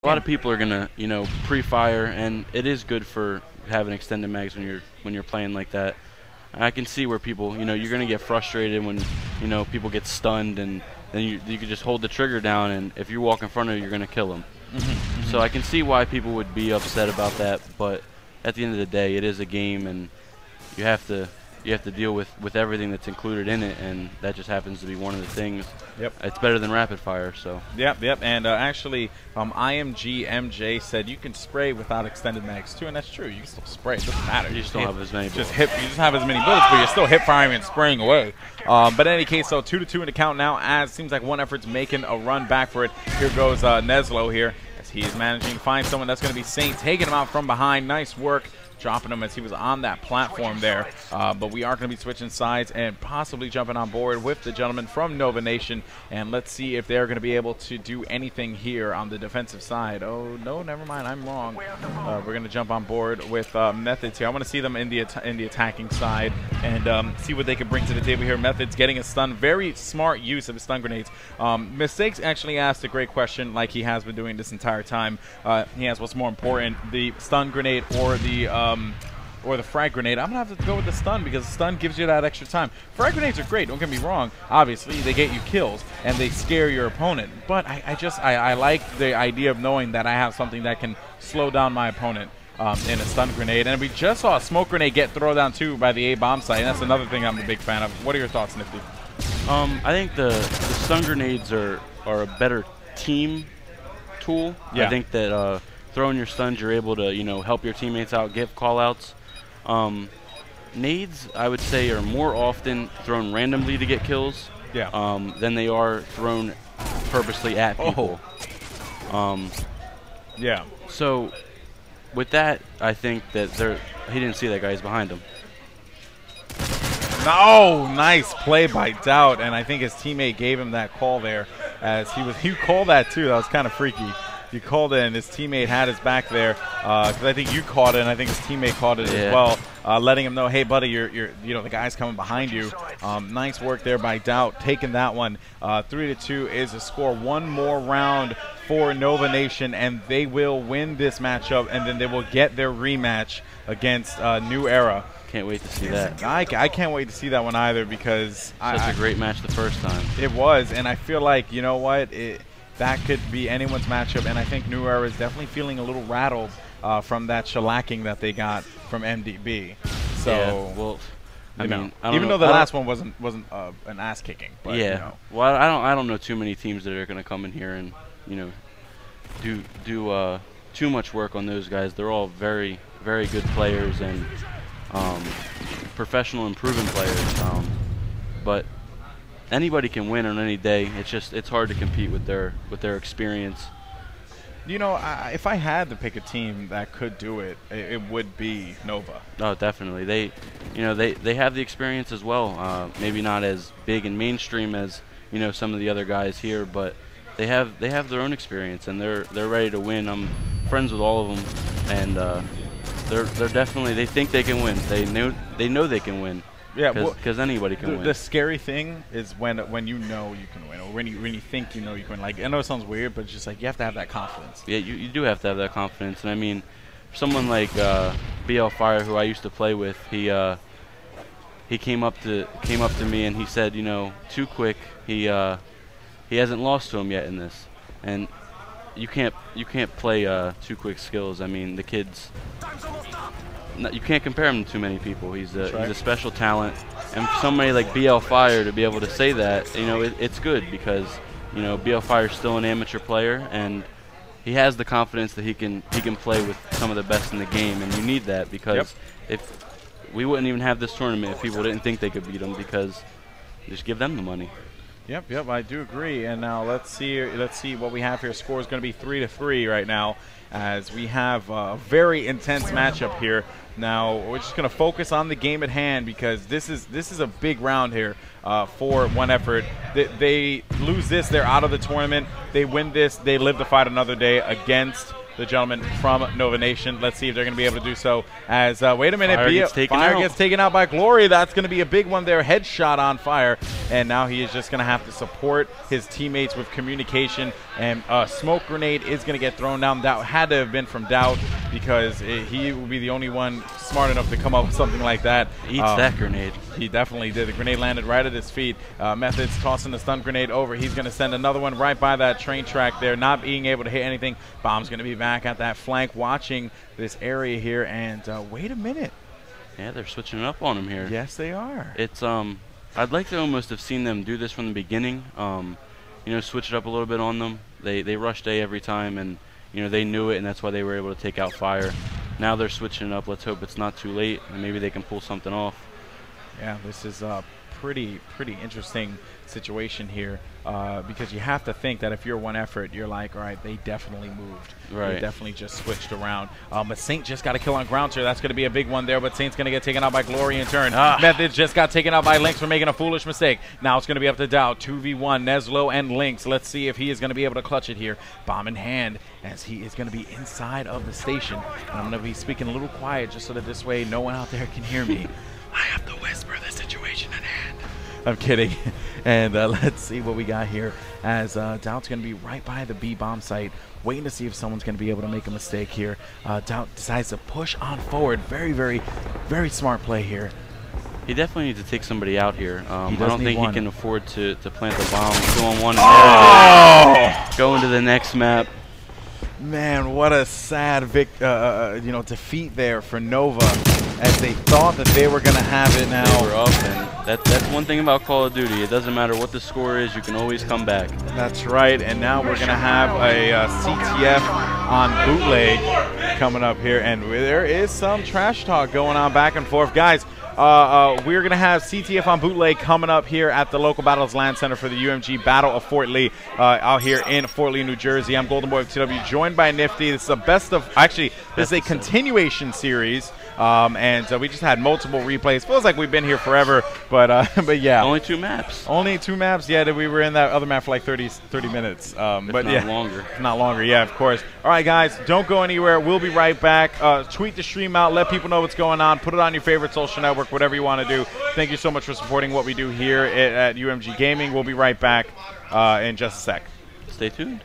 A lot of people are gonna, pre-fire, and it is good for having extended mags when you're playing like that. I can see where people, you're gonna get frustrated when, people get stunned, and then you can just hold the trigger down, and if you walk in front of it, you're gonna kill them. So I can see why people would be upset about that, but at the end of the day, it is a game, and you have to deal with everything that's included in it, and that just happens to be one of the things. Yep. It's better than rapid fire, so. Yep. And actually, IMG MJ said you can spray without extended mags too, and that's true. You can still spray. It doesn't matter. You just don't have as many bullets. You just have as many bullets, but you're still hip firing and spraying away. But in any case, so 2-2 in the count now, as seems like one effort's making a run back for it. Here goes Neslo here, as he is managing to find someone. That's going to be Saint, taking him out from behind. Nice work. Dropping him as he was on that platform there. But we are going to be switching sides and possibly jumping on board with the gentleman from Nova Nation. And let's see if they're going to be able to do anything here on the defensive side. Oh, no, never mind. I'm wrong. We're going to jump on board with Methods here. I want to see them in the attacking side and see what they can bring to the table here. Methods getting a stun. Very smart use of his stun grenades. Mistakes actually asked a great question, like he has been doing this entire time. He has what's more important, the stun grenade or the frag grenade. I'm going to have to go with the stun because the stun gives you that extra time. Frag grenades are great, don't get me wrong. Obviously, they get you kills and they scare your opponent. But I like the idea of knowing that I have something that can slow down my opponent in a stun grenade. And we just saw a smoke grenade get thrown down too by the A-bomb site, and that's another thing I'm a big fan of. What are your thoughts, Nifty? I think the stun grenades are a better team tool. Yeah. I think that throwing your stuns, you're able to, help your teammates out, give call-outs. Nades, I would say, are more often thrown randomly to get kills than they are thrown purposely at people. Yeah. So with that, I think that he didn't see that guy. He's behind him. No, nice play by Doubt, and I think his teammate gave him that call there, as he called that too. That was kind of freaky. You called it, and his teammate had his back there, because I think you caught it, and I think his teammate caught it as well, letting him know, hey, buddy, the guy's coming behind you. Nice work there by Doubt, taking that one. 3-2 is a score. One more round for Nova Nation, and they will win this matchup, and then they will get their rematch against New Era. Can't wait to see that. I can't wait to see that one either, because such a great match the first time. It was, and I feel like, you know what, that could be anyone's matchup, and I think New Era is definitely feeling a little rattled from that shellacking that they got from MDB. So, yeah, well, I mean, even though the last one wasn't an ass kicking. But, yeah. Well, I don't know too many teams that are going to come in here and do too much work on those guys. They're all very, very good players and professional and proven players. But anybody can win on any day. It's hard to compete with their experience. If I had to pick a team that could do it, it would be Nova. Oh, definitely. They have the experience as well. Maybe not as big and mainstream as some of the other guys here, but they have their own experience, and they're ready to win. I'm friends with all of them, and they're definitely, they think they can win. They know they can win. Yeah, because anybody can win. The scary thing is when you know you can win, or when you think you know you can win. Like, I know it sounds weird, but it's just like you have to have that confidence. Yeah, you do have to have that confidence. And I mean, someone like BL4, who I used to play with, he came up to me and he said, too quick. He hasn't lost to him yet in this, and you can't play too quick skills. I mean, the kid's. You can't compare him to too many people. He's a special talent, and for somebody like BL4 to be able to say that, it's good, because BL4 is still an amateur player, and he has the confidence that he can play with some of the best in the game, and you need that, because if we wouldn't even have this tournament if people didn't think they could beat him, because just give them the money. Yep, I do agree. And now let's see what we have here. Score is going to be 3-3 right now, as we have a very intense matchup here. Now we're just going to focus on the game at hand, because this is a big round here for one effort. They lose this, they're out of the tournament. They win this, they live to fight another day against the gentleman from Nova Nation. Let's see if they're going to be able to do so. As wait a minute, Fire gets taken out by Glory. That's going to be a big one there. Headshot on Fire, and now he is just going to have to support his teammates with communication. And smoke grenade is going to get thrown down. That had to have been from Doubt, because he will be the only one smart enough to come up with something like that. Eats that grenade. He definitely did. The grenade landed right at his feet. Methods tossing the stun grenade over. He's going to send another one right by that train track there, not being able to hit anything. Bomb's going to be back at that flank, watching this area here. And wait a minute. Yeah, they're switching it up on him here. Yes, they are. It's I'd like to almost have seen them do this from the beginning. You know, switch it up a little bit on them. They rushed A every time, and you know they knew it, and that's why they were able to take out Fire. Now they're switching it up. Let's hope it's not too late, and maybe they can pull something off. Yeah, this is a pretty interesting situation here, because you have to think that if you're one effort, you're like, all right, they definitely moved. Right. They definitely just switched around. But Saint just got a kill on ground here. That's going to be a big one there, but Saint's going to get taken out by Glory in turn. Methods just got taken out by Lynx for making a foolish mistake. Now it's going to be up to Doubt. 2v1, Neslo and Lynx. Let's see if he is going to be able to clutch it here. Bomb in hand, as he is going to be inside of the station. And I'm going to be speaking a little quiet just so that this way no one out there can hear me. I have to whisper the situation at hand. I'm kidding. And let's see what we got here, as Doubt's going to be right by the B bomb site, waiting to see if someone's going to be able to make a mistake here. Doubt decides to push on forward. Very smart play here. He definitely needs to take somebody out here. I don't think one. he can afford to plant the bomb. 2-on-1. Oh! Going to the next map. Man, what a sad defeat there for Nova, as they thought that they were going to have it now. They were up, and that's one thing about Call of Duty. It doesn't matter what the score is, you can always come back. That's right, and now we're going to have a CTF on bootleg coming up here, and there is some trash talk going on back and forth. Guys, we're going to have CTF on bootleg coming up here at the local Battles Land Center for the UMG Battle of Fort Lee out here in Fort Lee, New Jersey. I'm Golden Boy of TW, joined by Nifty. This is a best of, actually, this is a continuation series. And we just had multiple replays. Feels like we've been here forever, but yeah. Only 2 maps. Only 2 maps. Yeah, we were in that other map for like 30 minutes. But not yeah, longer. Not longer. Yeah, of course. All right, guys, don't go anywhere. We'll be right back. Tweet the stream out. Let people know what's going on. Put it on your favorite social network, whatever you want to do. Thank you so much for supporting what we do here at UMG Gaming. We'll be right back in just a sec. Stay tuned.